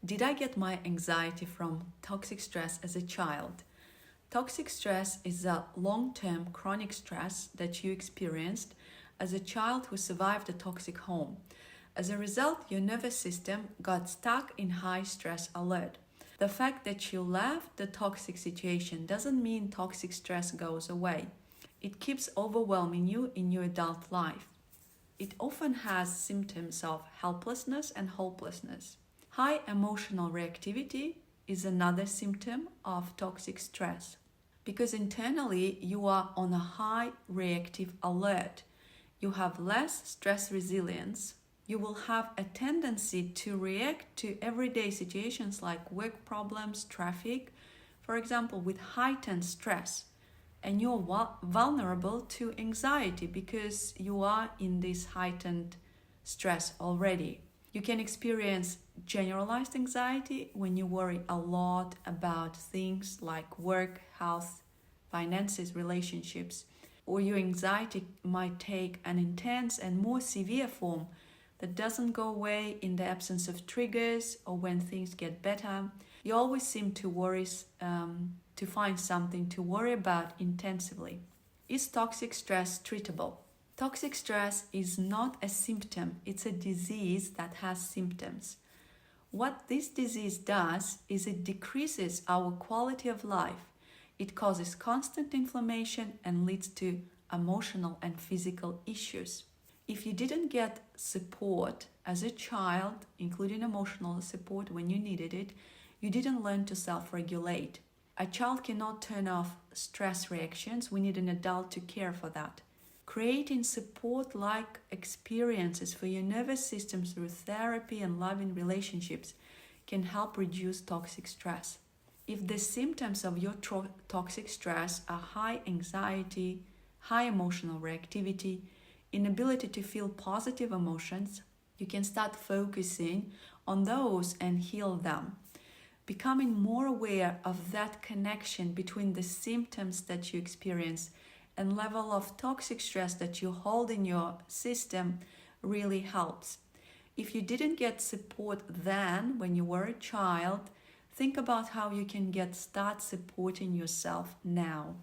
Did I get my anxiety from toxic stress as a child? Toxic stress is a long-term chronic stress that you experienced as a child who survived a toxic home. As a result, your nervous system got stuck in high stress alert. The fact that you left the toxic situation doesn't mean toxic stress goes away. It keeps overwhelming you in your adult life. It often has symptoms of helplessness and hopelessness. High emotional reactivity is another symptom of toxic stress because internally you are on a high reactive alert. You have less stress resilience. You will have a tendency to react to everyday situations like work problems, traffic, for example, with heightened stress. And you're vulnerable to anxiety because you are in this heightened stress already. You can experience generalized anxiety when you worry a lot about things like work, health, finances, relationships, or your anxiety might take an intense and more severe form that doesn't go away in the absence of triggers or when things get better. You always seem to worry, to find something to worry about intensively. Is toxic stress treatable? Toxic stress is not a symptom, it's a disease that has symptoms. What this disease does is it decreases our quality of life. It causes constant inflammation and leads to emotional and physical issues. If you didn't get support as a child, including emotional support when you needed it, you didn't learn to self-regulate. A child cannot turn off stress reactions. We need an adult to care for that. Creating support-like experiences for your nervous system through therapy and loving relationships can help reduce toxic stress. If the symptoms of your toxic stress are high anxiety, high emotional reactivity, inability to feel positive emotions, you can start focusing on those and heal them. Becoming more aware of that connection between the symptoms that you experience and level of toxic stress that you hold in your system really helps. If you didn't get support then when you were a child, think about how you can start supporting yourself now.